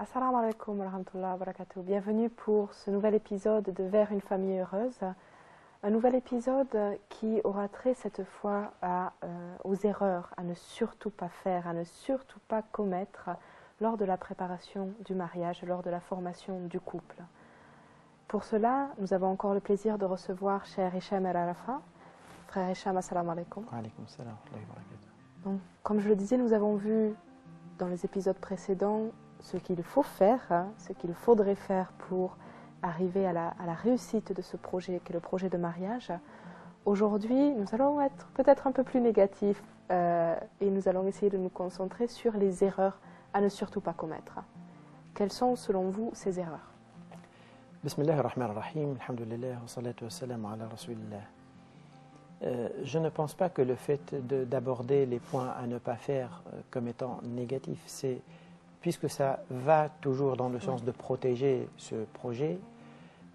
Assalamu alaikum wa rahmatullahi wa barakatuh. Bienvenue pour ce nouvel épisode de Vers une famille heureuse. Un nouvel épisode qui aura trait cette fois aux erreurs à ne surtout pas faire, à ne surtout pas commettre lors de la préparation du mariage, lors de la formation du couple. Pour cela, nous avons encore le plaisir de recevoir cher Hicham El Arafa. Frère Hicham, assalamu alaikum. Wa alaikum salam wa rahmatullahi wa barakatuh. Donc, comme je le disais, nous avons vu dans les épisodes précédents ce qu'il faut faire, ce qu'il faudrait faire pour arriver à la réussite de ce projet, qui est le projet de mariage. Aujourd'hui, nous allons être peut-être un peu plus négatifs et nous allons essayer de nous concentrer sur les erreurs à ne surtout pas commettre. Quelles sont, selon vous, ces erreurs? Bismillah ar-Rahman ar-Rahim, alhamdulillah, wa salatu wa salam ala rasulillah. Je ne pense pas que le fait d'aborder les points à ne pas faire comme étant négatifs, c'est puisque ça va toujours dans le sens de protéger ce projet,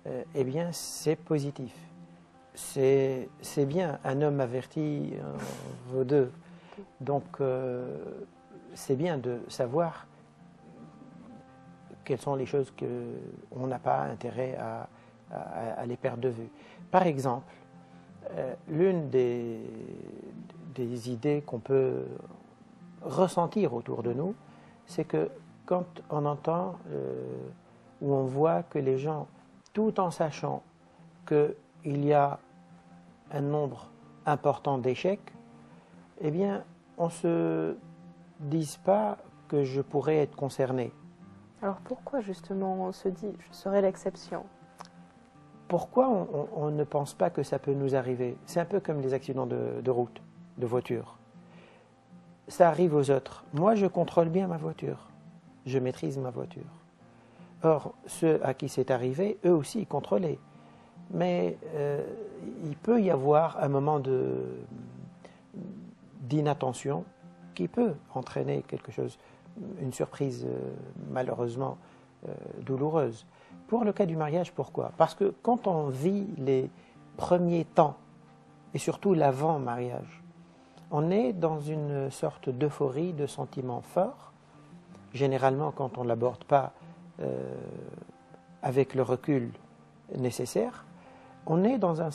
eh bien c'est positif. C'est bien, un homme averti vaut deux. Donc c'est bien de savoir quelles sont les choses qu'on n'a pas intérêt à les perdre de vue. Par exemple, l'une des idées qu'on peut ressentir autour de nous, c'est que quand on entend ou on voit que les gens, tout en sachant qu'il y a un nombre important d'échecs, eh bien, on ne se dise pas que je pourrais être concerné. Alors pourquoi justement on se dit « je serai l'exception » ? Pourquoi on ne pense pas que ça peut nous arriver? C'est un peu comme les accidents de route, de voiture. Ça arrive aux autres. Moi, je contrôle bien ma voiture. Je maîtrise ma voiture. Or, ceux à qui c'est arrivé, eux aussi, ils contrôlaient. Mais il peut y avoir un moment d'inattention qui peut entraîner quelque chose, une surprise malheureusement douloureuse. Pour le cas du mariage, pourquoi? Parce que quand on vit les premiers temps, et surtout l'avant-mariage, on est dans une sorte d'euphorie, de sentiments forts. Généralement, quand on ne l'aborde pas avec le recul nécessaire, on est dans un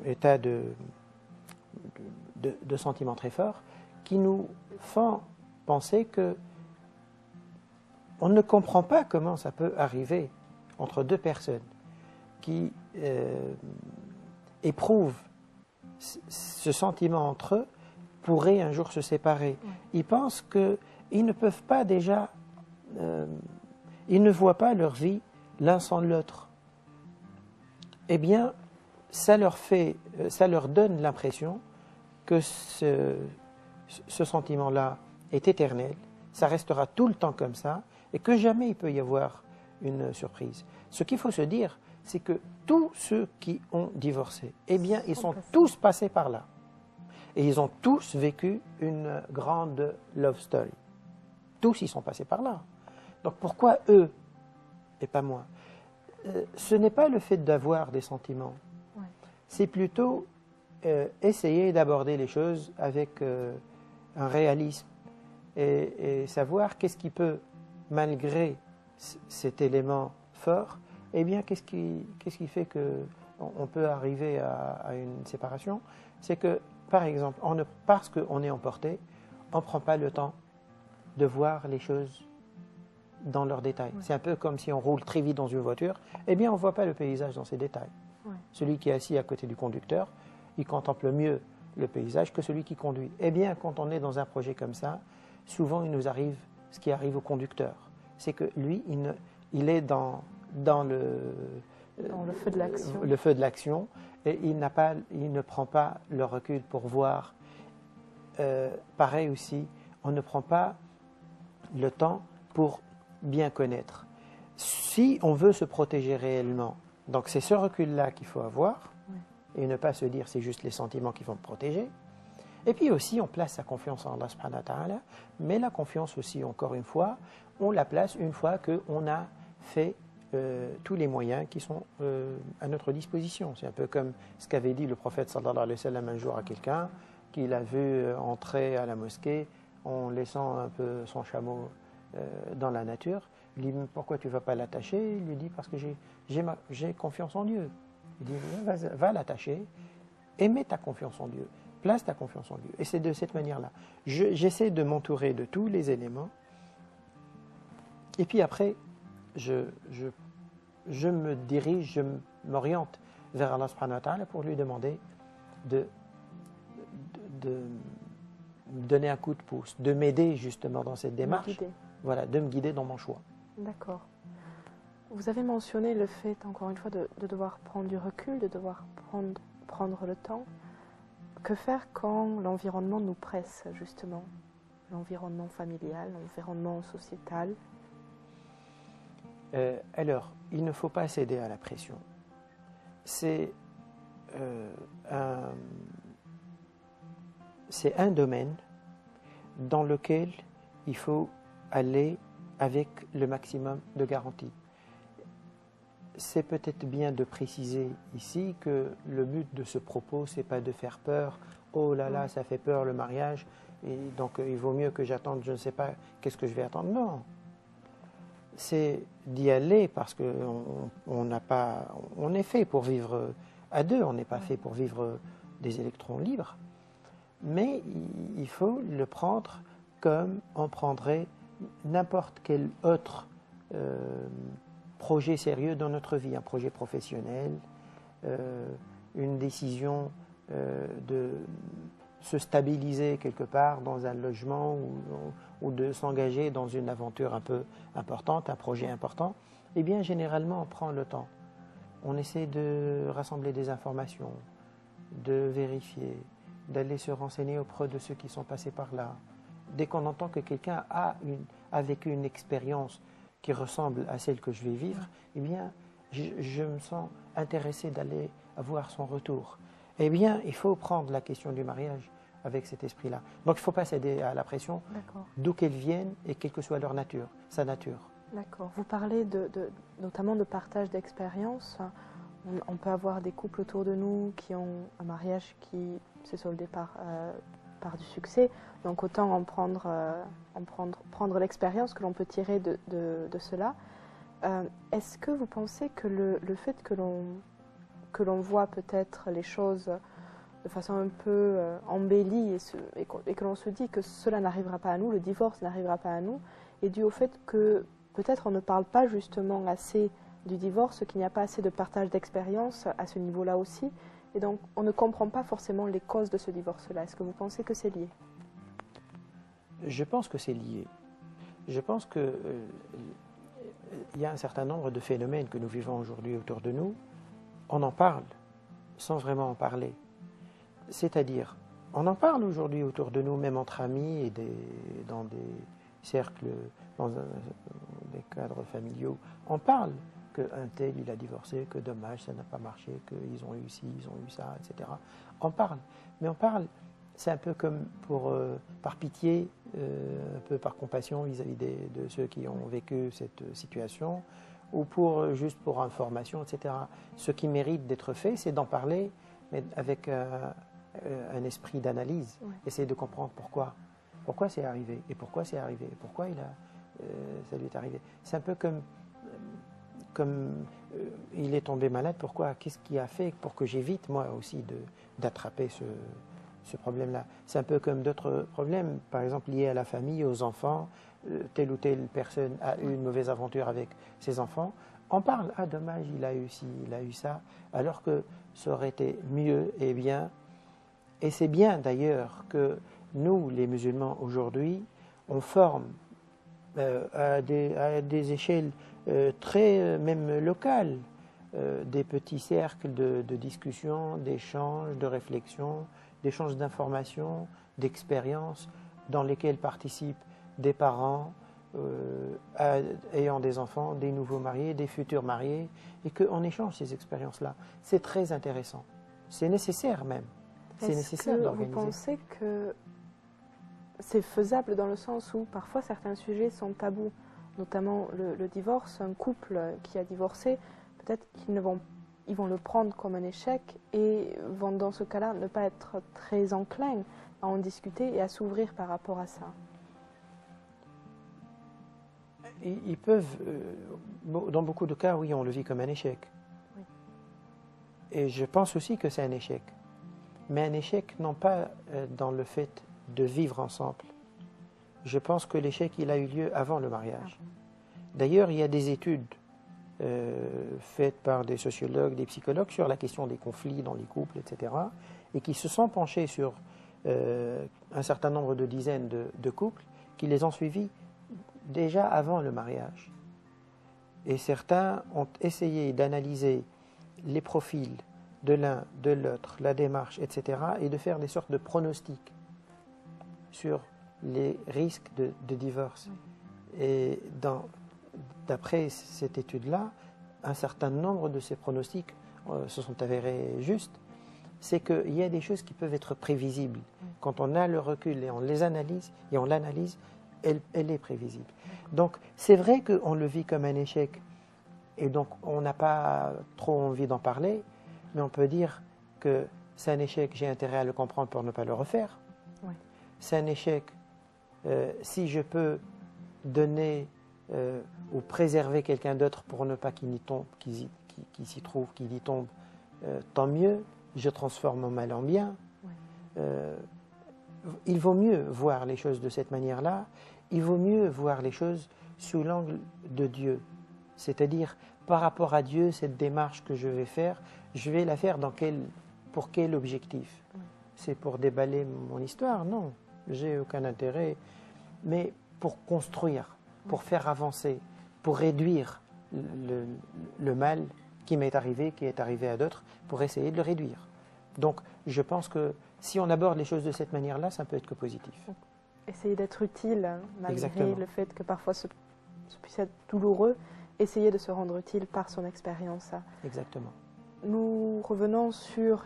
état de sentiments très forts qui nous font penser que on ne comprend pas comment ça peut arriver entre deux personnes qui éprouvent ce sentiment entre eux, pourraient un jour se séparer. Ils pensent qu'ils ne peuvent pas déjà, ils ne voient pas leur vie l'un sans l'autre. Eh bien, ça leur donne l'impression que ce sentiment-là est éternel, ça restera tout le temps comme ça, et que jamais il peut y avoir une surprise. Ce qu'il faut se dire, c'est que tous ceux qui ont divorcé, eh bien, ils sont tous passés par là. Et ils ont tous vécu une grande love story. Tous y sont passés par là. Donc pourquoi eux et pas moi? Ce n'est pas le fait d'avoir des sentiments. Ouais. C'est plutôt essayer d'aborder les choses avec un réalisme et savoir qu'est-ce qui peut, malgré cet élément fort, eh bien, qu'est-ce qui fait qu'on peut arriver à une séparation? C'est que, par exemple, parce qu'on est emporté, on ne prend pas le temps de voir les choses dans leurs détails. Ouais. C'est un peu comme si on roule très vite dans une voiture, eh bien, on ne voit pas le paysage dans ses détails. Ouais. Celui qui est assis à côté du conducteur, il contemple mieux le paysage que celui qui conduit. Eh bien, quand on est dans un projet comme ça, souvent, il nous arrive ce qui arrive au conducteur. C'est que lui, il est dans le feu de l'action, et il ne prend pas le recul pour voir. Pareil aussi, on ne prend pas le temps pour bien connaître. Si on veut se protéger réellement, donc c'est ce recul-là qu'il faut avoir, et ne pas se dire c'est juste les sentiments qui vont me protéger. Et puis aussi, on place sa confiance en Allah subhanahu wa ta'ala, mais la confiance aussi, encore une fois, on la place une fois qu'on a fait tous les moyens qui sont à notre disposition. C'est un peu comme ce qu'avait dit le prophète sallallahu alayhi wa sallam un jour à quelqu'un qu'il a vu entrer à la mosquée en laissant un peu son chameau dans la nature. Il lui dit, pourquoi tu ne vas pas l'attacher? Il lui dit, parce que j'ai confiance en Dieu. Il dit, va l'attacher et mets ta confiance en Dieu. Place ta confiance en Dieu. Et c'est de cette manière-là. J'essaie de m'entourer de tous les éléments. Et puis après, je me dirige, je m'oriente vers Allah subhanahu wa ta'ala pour lui demander de me donner un coup de pouce, de m'aider justement dans cette démarche. Voilà, de me guider dans mon choix. D'accord. Vous avez mentionné le fait, encore une fois, de devoir prendre du recul, de devoir prendre le temps. Que faire quand l'environnement nous presse, justement? L'environnement familial, l'environnement sociétal? Alors, il ne faut pas céder à la pression. C'est un domaine dans lequel il faut aller avec le maximum de garantie. C'est peut-être bien de préciser ici que le but de ce propos, c'est pas de faire peur. Oh là là, ça fait peur le mariage, et donc il vaut mieux que j'attende, je ne sais pas, qu'est-ce que je vais attendre. Non, c'est d'y aller parce qu'on est fait pour vivre à deux, on n'est pas fait pour vivre des électrons libres. Mais il faut le prendre comme on prendrait n'importe quel autre projet sérieux dans notre vie, un projet professionnel, une décision de se stabiliser quelque part dans un logement ou de s'engager dans une aventure un peu importante, un projet important. Eh bien, généralement, on prend le temps. On essaie de rassembler des informations, de vérifier, d'aller se renseigner auprès de ceux qui sont passés par là. Dès qu'on entend que quelqu'un a vécu une expérience qui ressemble à celle que je vais vivre, eh bien, je me sens intéressé d'aller voir son retour. Eh bien, il faut prendre la question du mariage avec cet esprit-là. Donc, il ne faut pas céder à la pression, d'où qu'elle vienne et quelle que soit leur nature, sa nature. D'accord. Vous parlez notamment de partage d'expérience. On peut avoir des couples autour de nous qui ont un mariage qui s'est soldé par du succès. Donc autant prendre l'expérience que l'on peut tirer de cela. Est-ce que vous pensez que le fait que l'on voit peut-être les choses de façon un peu embellie et que l'on se dit que cela n'arrivera pas à nous, le divorce n'arrivera pas à nous, est dû au fait que peut-être on ne parle pas justement assez du divorce, qu'il n'y a pas assez de partage d'expérience à ce niveau-là aussi, et donc on ne comprend pas forcément les causes de ce divorce-là. Est-ce que vous pensez que c'est lié? Je pense que c'est lié. Je pense qu'il y a un certain nombre de phénomènes que nous vivons aujourd'hui autour de nous. On en parle sans vraiment en parler. C'est-à-dire, on en parle aujourd'hui autour de nous, même entre amis et dans des cercles, dans des cadres familiaux. On parle qu'un tel, il a divorcé, que dommage, ça n'a pas marché, qu'ils ont eu ci, ils ont eu ça, etc. On parle. Mais on parle, c'est un peu comme par pitié, un peu par compassion vis-à-vis de ceux qui ont vécu cette situation, ou juste pour information, etc. Ce qui mérite d'être fait, c'est d'en parler, mais avec un esprit d'analyse, essayer de comprendre pourquoi c'est arrivé, et pourquoi c'est arrivé, et pourquoi ça lui est arrivé. C'est un peu comme il est tombé malade, pourquoi, qu'est-ce qui a fait pour que j'évite moi aussi d'attraper ce problème-là. C'est un peu comme d'autres problèmes, par exemple liés à la famille, aux enfants, telle ou telle personne a eu une mauvaise aventure avec ses enfants. On parle, ah dommage, il a eu ci, il a eu ça, alors que ça aurait été mieux et bien. Et c'est bien d'ailleurs que nous, les musulmans aujourd'hui, on forme à des échelles très même locales, des petits cercles de discussion, d'échanges, de réflexion, d'échanges d'informations, d'expériences, dans lesquels participent des parents ayant des enfants, des nouveaux mariés, des futurs mariés, et qu'on échange ces expériences-là. C'est très intéressant. C'est nécessaire même. C'est nécessaire d'organiser. Vous pensez que c'est faisable dans le sens où parfois certains sujets sont tabous, notamment le divorce? Un couple qui a divorcé, peut-être qu'ils vont le prendre comme un échec et vont dans ce cas-là ne pas être très enclins à en discuter et à s'ouvrir par rapport à ça. Ils peuvent, dans beaucoup de cas, oui, on le vit comme un échec. Oui. Et je pense aussi que c'est un échec. Mais un échec, non pas dans le fait de vivre ensemble. Je pense que l'échec, il a eu lieu avant le mariage. D'ailleurs, il y a des études faites par des sociologues, des psychologues sur la question des conflits dans les couples, etc. Et qui se sont penchés sur un certain nombre de dizaines de couples qui les ont suivis déjà avant le mariage. Et certains ont essayé d'analyser les profils de l'un, de l'autre, la démarche, etc. et de faire des sortes de pronostics sur les risques de divorce. Et d'après cette étude-là, un certain nombre de ces pronostics se sont avérés justes. C'est qu'il y a des choses qui peuvent être prévisibles. Quand on a le recul et on les analyse, et on l'analyse, elle est prévisible. Donc, c'est vrai qu'on le vit comme un échec, et donc on n'a pas trop envie d'en parler, mais on peut dire que c'est un échec, j'ai intérêt à le comprendre pour ne pas le refaire. Oui. C'est un échec, si je peux donner ou préserver quelqu'un d'autre pour ne pas qu'il s'y trouve, qu'il y tombe, tant mieux, je transforme mon mal en bien. Oui. Il vaut mieux voir les choses de cette manière-là, il vaut mieux voir les choses sous l'angle de Dieu. C'est-à-dire, par rapport à Dieu, cette démarche que je vais faire, je vais la faire pour quel objectif? C'est pour déballer mon histoire? Non, j'ai aucun intérêt. Mais pour construire, pour faire avancer, pour réduire le mal qui m'est arrivé, qui est arrivé à d'autres, pour essayer de le réduire. Donc, je pense que si on aborde les choses de cette manière-là, ça peut être que positif. Essayer d'être utile, malgré Exactement. le fait que parfois ce puisse être douloureux, essayer de se rendre utile par son expérience. Exactement. Nous revenons sur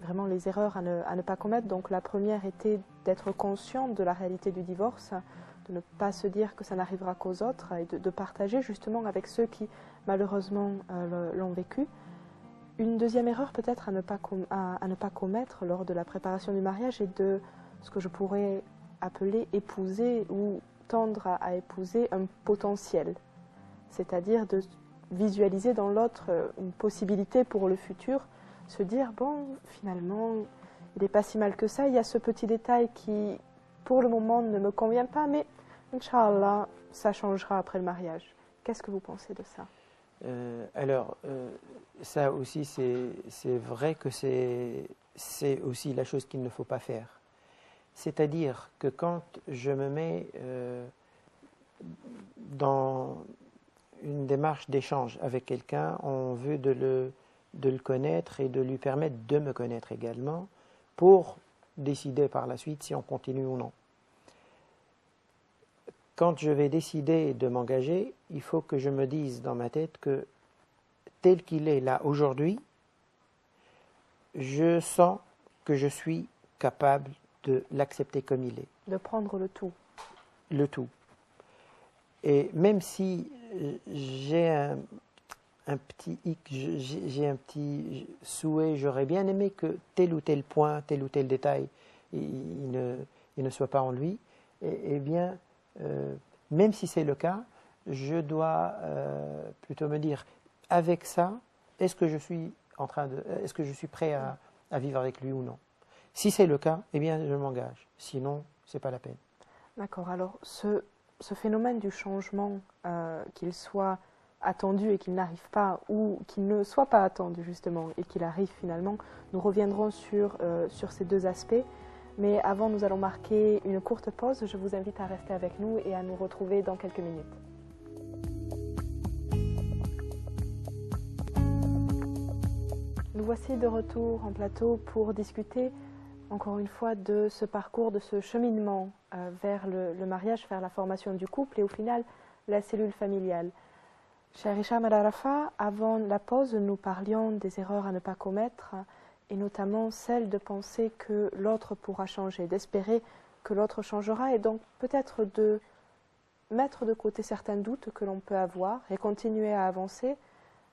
vraiment les erreurs à ne pas commettre. Donc la première était d'être conscient de la réalité du divorce, de ne pas se dire que ça n'arrivera qu'aux autres et de partager justement avec ceux qui malheureusement l'ont vécu. Une deuxième erreur peut-être à ne pas commettre lors de la préparation du mariage est de ce que je pourrais appeler épouser ou tendre à épouser un potentiel, c'est-à-dire de visualiser dans l'autre une possibilité pour le futur, se dire bon finalement il n'est pas si mal que ça, il y a ce petit détail qui pour le moment ne me convient pas, mais Inch'Allah ça changera après le mariage. Qu'est-ce que vous pensez de ça? Ça aussi c'est vrai que c'est aussi la chose qu'il ne faut pas faire. C'est-à-dire que quand je me mets dans une démarche d'échange avec quelqu'un en vue de le connaître et de lui permettre de me connaître également pour décider par la suite si on continue ou non. Quand je vais décider de m'engager, il faut que je me dise dans ma tête que tel qu'il est là aujourd'hui, je sens que je suis capable de l'accepter comme il est. De prendre le tout. Le tout. Et même si j'ai un petit hic, j'ai un petit souhait, j'aurais bien aimé que tel ou tel point, tel ou tel détail, il ne soit pas en lui, eh bien, même si c'est le cas, je dois plutôt me dire, avec ça, est-ce que je suis prêt à vivre avec lui ou non? Si c'est le cas, eh bien, je m'engage. Sinon, c'est pas la peine. D'accord. Alors, ce phénomène du changement, qu'il soit attendu et qu'il n'arrive pas, ou qu'il ne soit pas attendu justement et qu'il arrive finalement, nous reviendrons sur ces deux aspects. Mais avant, nous allons marquer une courte pause. Je vous invite à rester avec nous et à nous retrouver dans quelques minutes. Nous voici de retour en plateau pour discuter encore une fois de ce parcours, de ce cheminement vers le mariage, vers la formation du couple et au final la cellule familiale. Cher Hicham El Arafa, avant la pause, nous parlions des erreurs à ne pas commettre et notamment celle de penser que l'autre pourra changer, d'espérer que l'autre changera et donc peut-être de mettre de côté certains doutes que l'on peut avoir et continuer à avancer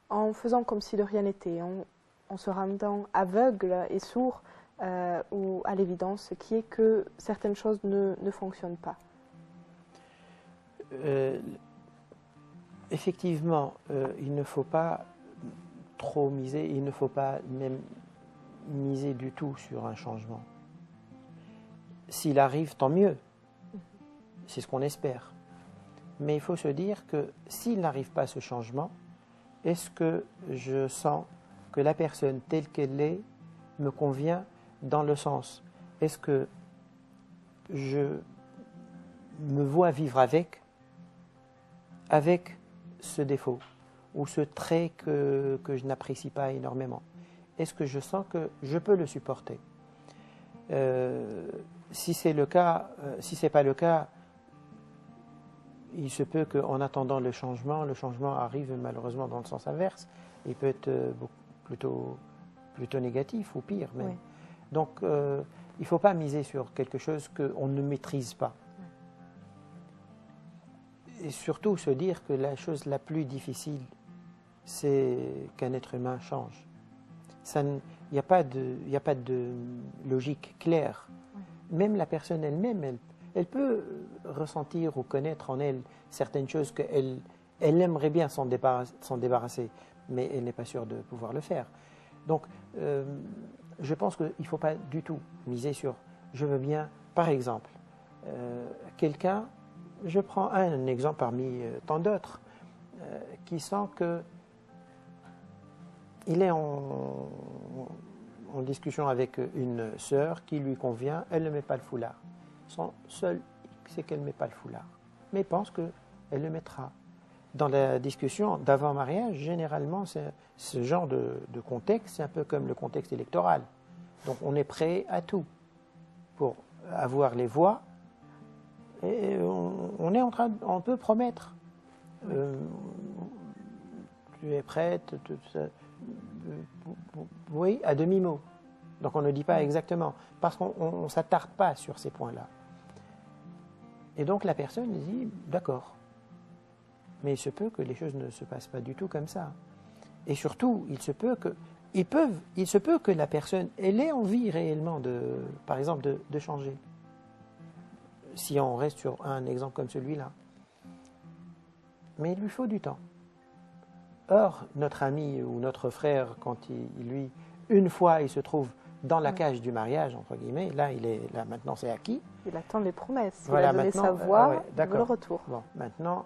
en faisant comme si de rien n'était, en se rendant aveugle et sourd ou à l'évidence qui est que certaines choses ne fonctionnent pas. effectivement, il ne faut pas trop miser, il ne faut pas même miser du tout sur un changement. S'il arrive, tant mieux. C'est ce qu'on espère. Mais il faut se dire que s'il n'arrive pas ce changement, est-ce que je sens que la personne telle qu'elle est me convient dans le sens, est-ce que je me vois vivre avec ce défaut ou ce trait que je n'apprécie pas énormément? Est-ce que je sens que je peux le supporter? Si c'est le cas, si c'est pas le cas, il se peut qu'en attendant le changement arrive malheureusement dans le sens inverse. Il peut être plutôt négatif ou pire même. Oui. Donc il ne faut pas miser sur quelque chose qu'on ne maîtrise pas. Et surtout se dire que la chose la plus difficile, c'est qu'un être humain change. Il n'y a pas de logique claire. Même la personne elle-même, elle peut ressentir ou connaître en elle certaines choses qu'elle aimerait bien s'en débarrasser, mais elle n'est pas sûre de pouvoir le faire. Donc, je pense qu'il ne faut pas du tout miser sur « je veux bien », par exemple, quelqu'un, je prends un exemple parmi tant d'autres, qui sent que il est en discussion avec une sœur qui lui convient, elle ne met pas le foulard. Son seul, c'est qu'elle ne met pas le foulard. Mais il pense qu'elle le mettra. Dans la discussion d'avant-mariage, généralement, ce genre de contexte, c'est un peu comme le contexte électoral. Donc on est prêt à tout pour avoir les voix. Et on peut promettre. Tu es prête, oui, à demi-mot. Donc on ne dit pas exactement, parce qu'on ne s'attarde pas sur ces points-là. Et donc la personne dit, d'accord. Mais il se peut que les choses ne se passent pas du tout comme ça. Et surtout, il se peut que la personne, elle ait envie réellement, par exemple, de changer. Si on reste sur un exemple comme celui-là. Mais il lui faut du temps. Or, notre ami ou notre frère, quand lui, une fois, il se trouve dans la cage du mariage, entre guillemets, là maintenant c'est acquis. Il attend les promesses. Voilà, il a donné sa voix, il veut le retour. Bon, maintenant,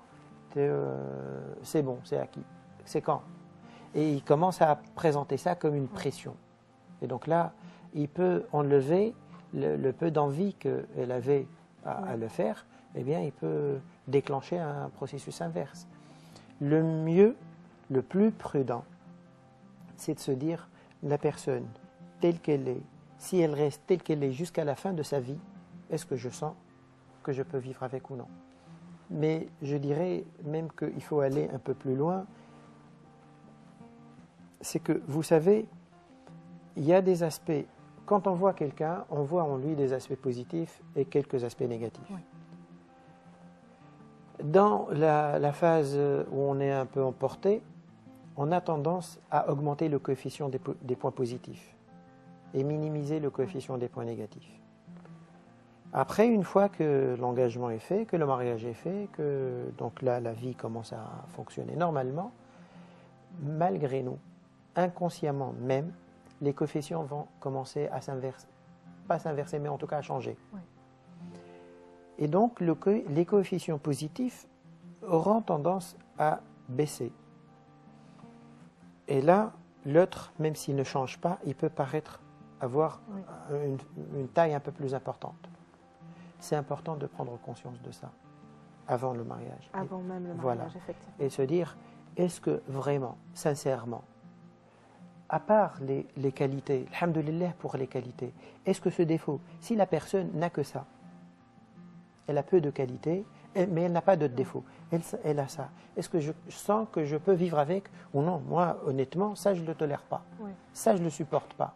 c'est bon, c'est acquis. C'est quand? Et il commence à présenter ça comme une pression. Et donc là, il peut enlever le peu d'envie qu'elle avait à le faire, eh bien, il peut déclencher un processus inverse. Le mieux, le plus prudent, c'est de se dire, la personne telle qu'elle est, si elle reste telle qu'elle est jusqu'à la fin de sa vie, est-ce que je sens que je peux vivre avec ou non? Mais je dirais même qu'il faut aller un peu plus loin. C'est que, vous savez, il y a des aspects, quand on voit quelqu'un, on voit en lui des aspects positifs et quelques aspects négatifs. Oui. Dans la phase où on est un peu emporté, on a tendance à augmenter le coefficient des points positifs et minimiser le coefficient des points négatifs. Après, une fois que l'engagement est fait, que le mariage est fait, que donc là la vie commence à fonctionner normalement, malgré nous, inconsciemment même, les coefficients vont commencer à s'inverser, pas s'inverser, mais en tout cas à changer. Oui. Et donc les coefficients positifs auront tendance à baisser. Et là, l'autre, même s'il ne change pas, il peut paraître avoir une taille un peu plus importante. C'est important de prendre conscience de ça avant le mariage. Avant même le mariage, effectivement. Et se dire, est-ce que vraiment, sincèrement, à part les qualités, alhamdoulilah pour les qualités, est-ce que ce défaut, si la personne n'a que ça, elle a peu de qualités, mais elle n'a pas d'autres défauts, elle a ça, est-ce que je sens que je peux vivre avec ou non? Moi, honnêtement, ça je ne le tolère pas, ça je ne le supporte pas.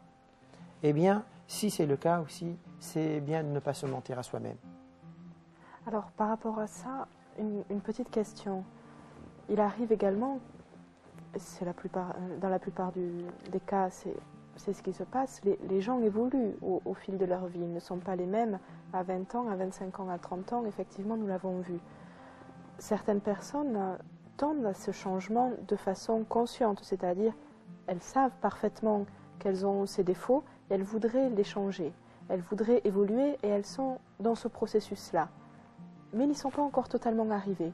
Eh bien, si c'est le cas aussi, c'est bien de ne pas se mentir à soi-même. Alors, par rapport à ça, une petite question. Il arrive également, dans la plupart des cas, c'est ce qui se passe, les gens évoluent au fil de leur vie. Ils ne sont pas les mêmes à 20 ans, à 25 ans, à 30 ans. Effectivement, nous l'avons vu. Certaines personnes tendent à ce changement de façon consciente, c'est-à-dire elles savent parfaitement qu'elles ont ces défauts et elles voudraient les changer, elles voudraient évoluer et elles sont dans ce processus-là. Mais ils n'y sont pas encore totalement arrivés.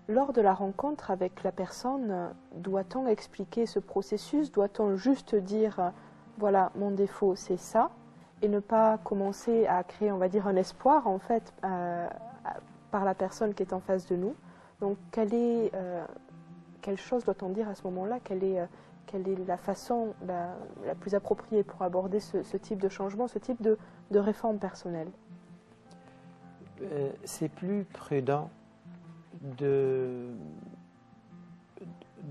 Lors de la rencontre avec la personne, doit-on expliquer ce processus? Doit-on juste dire voilà, mon défaut c'est ça, et ne pas commencer à créer, on va dire, un espoir en fait par la personne qui est en face de nous? Donc quelle chose doit-on dire à ce moment-là? Quelle est la façon la plus appropriée pour aborder ce type de changement, ce type de réforme personnelle? C'est plus prudent de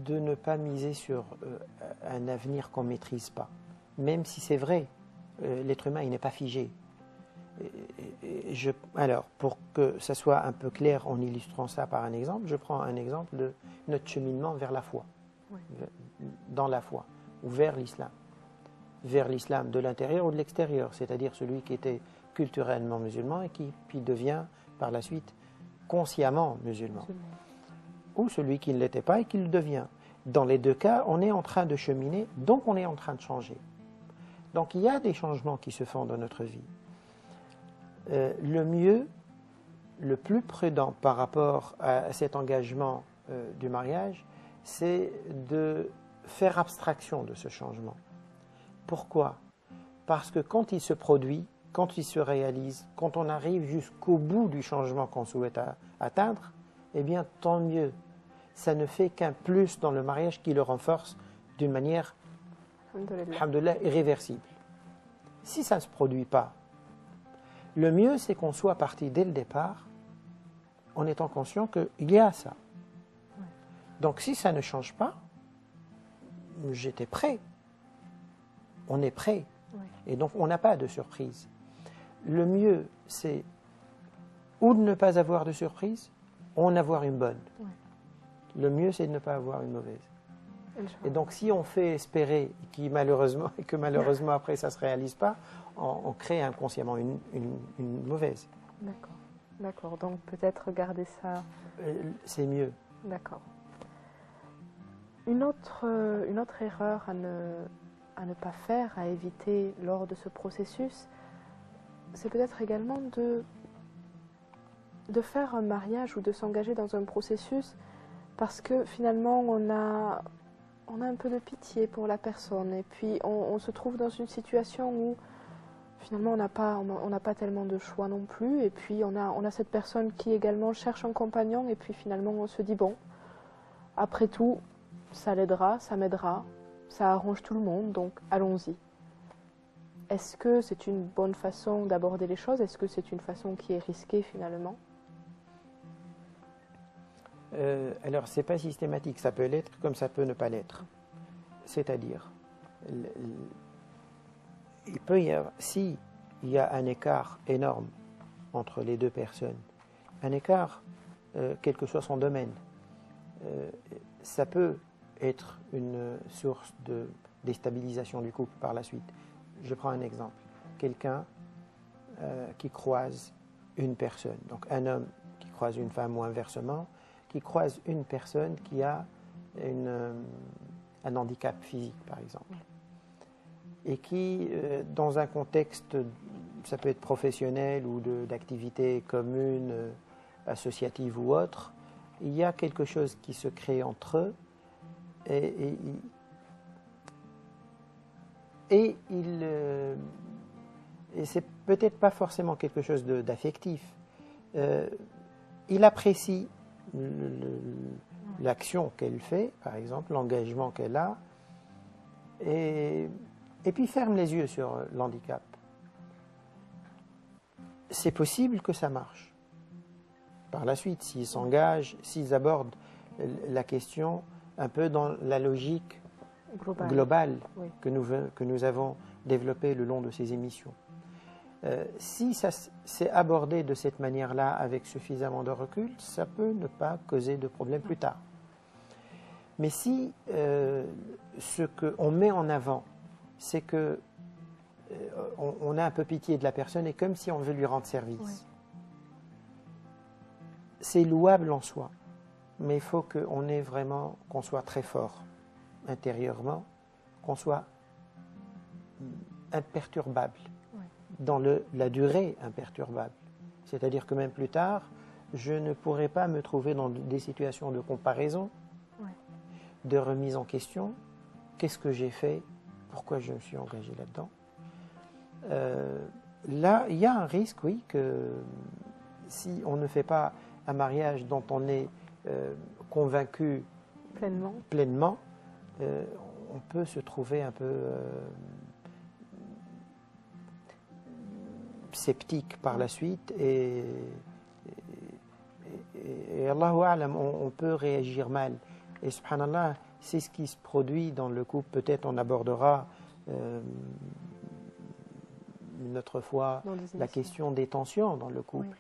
ne pas miser sur un avenir qu'on ne maîtrise pas. Même si c'est vrai, l'être humain il n'est pas figé. Alors, pour que ça soit un peu clair en illustrant ça par un exemple, je prends un exemple de notre cheminement vers la foi, oui. Dans la foi, ou vers l'islam de l'intérieur ou de l'extérieur, c'est-à-dire celui qui était culturellement musulman et qui puis devient par la suite consciemment musulman, ou celui qui ne l'était pas et qui le devient. Dans les deux cas, on est en train de cheminer, donc on est en train de changer. Donc il y a des changements qui se font dans notre vie. Le mieux, le plus prudent par rapport à cet engagement du mariage, c'est de faire abstraction de ce changement. Pourquoi? Parce que quand il se produit, quand il se réalise, quand on arrive jusqu'au bout du changement qu'on souhaite atteindre, eh bien tant mieux. Ça ne fait qu'un plus dans le mariage qui le renforce d'une manière, alhamdoulilah, irréversible. Si ça ne se produit pas, le mieux c'est qu'on soit parti dès le départ en étant conscient qu'il y a ça. Donc si ça ne change pas, j'étais prêt. On est prêt. Et donc on n'a pas de surprise. Le mieux c'est ou de ne pas avoir de surprise, ou en avoir une bonne. Le mieux c'est de ne pas avoir une mauvaise. Et donc si on fait espérer que malheureusement après ça ne se réalise pas, on crée inconsciemment une mauvaise. D'accord. Donc peut-être garder ça. C'est mieux. D'accord. Une autre erreur à ne pas faire, à éviter lors de ce processus, c'est peut-être également de faire un mariage ou de s'engager dans un processus parce que finalement on a un peu de pitié pour la personne et puis on se trouve dans une situation où finalement on n'a pas tellement de choix non plus et puis on a cette personne qui également cherche un compagnon et puis finalement on se dit bon, après tout ça l'aidera, ça m'aidera, ça arrange tout le monde, donc allons-y. Est-ce que c'est une bonne façon d'aborder les choses? Est-ce que c'est une façon qui est risquée finalement? Alors, ce n'est pas systématique, ça peut l'être comme ça peut ne pas l'être. C'est-à-dire, il peut y avoir, s'il y a un écart énorme entre les deux personnes, un écart, quel que soit son domaine, ça peut être une source de déstabilisation du couple par la suite. Je prends un exemple. Quelqu'un qui croise une personne, donc un homme qui croise une femme ou inversement, qui croise une personne qui a un handicap physique, par exemple, et qui, dans un contexte, ça peut être professionnel ou d'activité commune, associative ou autre, il y a quelque chose qui se crée entre eux et c'est peut-être pas forcément quelque chose d'affectif. Il apprécie l'action qu'elle fait, par exemple, l'engagement qu'elle a, et puis ferme les yeux sur l'handicap. C'est possible que ça marche. Par la suite, s'ils s'engagent, s'ils abordent la question un peu dans la logique globale oui. que nous avons développée le long de ces émissions. Si ça s'est abordé de cette manière-là avec suffisamment de recul, ça peut ne pas causer de problème plus tard. Mais si ce qu'on met en avant, c'est que on a un peu pitié de la personne et comme si on veut lui rendre service, oui. C'est louable en soi. mais il faut qu'on soit très fort intérieurement, qu'on soit imperturbable, dans la durée imperturbable. C'est-à-dire que même plus tard, je ne pourrai pas me trouver dans des situations de comparaison, de remise en question. Qu'est-ce que j'ai fait? Pourquoi je me suis engagé là-dedans? Là, il y a un risque, oui, que si on ne fait pas un mariage dont on est convaincu pleinement, on peut se trouver un peu sceptique par la suite et Allahu A'lam, on peut réagir mal. Et subhanallah, c'est ce qui se produit dans le couple. Peut-être on abordera une autre fois la question des tensions dans le couple.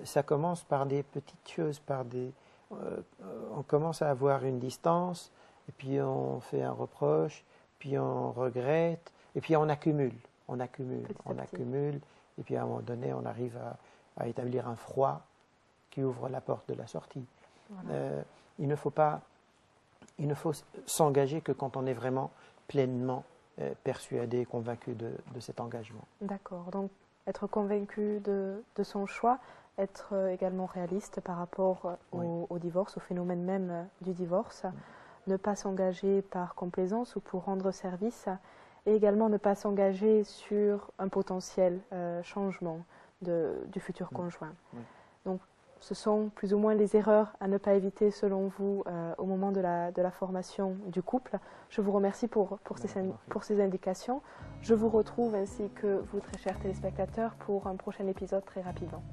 Ça commence par des petites choses, on commence à avoir une distance, et puis on fait un reproche, puis on regrette, et puis on accumule, et puis à un moment donné, on arrive à établir un froid qui ouvre la porte de la sortie. Voilà. Il ne faut s'engager que quand on est vraiment pleinement persuadé, convaincu de cet engagement. D'accord, donc être convaincu de son choix, être également réaliste par rapport au divorce, au phénomène même du divorce, ne pas s'engager par complaisance ou pour rendre service, et également ne pas s'engager sur un potentiel changement du futur conjoint. Donc, ce sont plus ou moins les erreurs à ne pas éviter selon vous au moment de la formation du couple. Je vous remercie pour ces indications. Je vous retrouve ainsi que vous, très chers téléspectateurs, pour un prochain épisode très rapidement.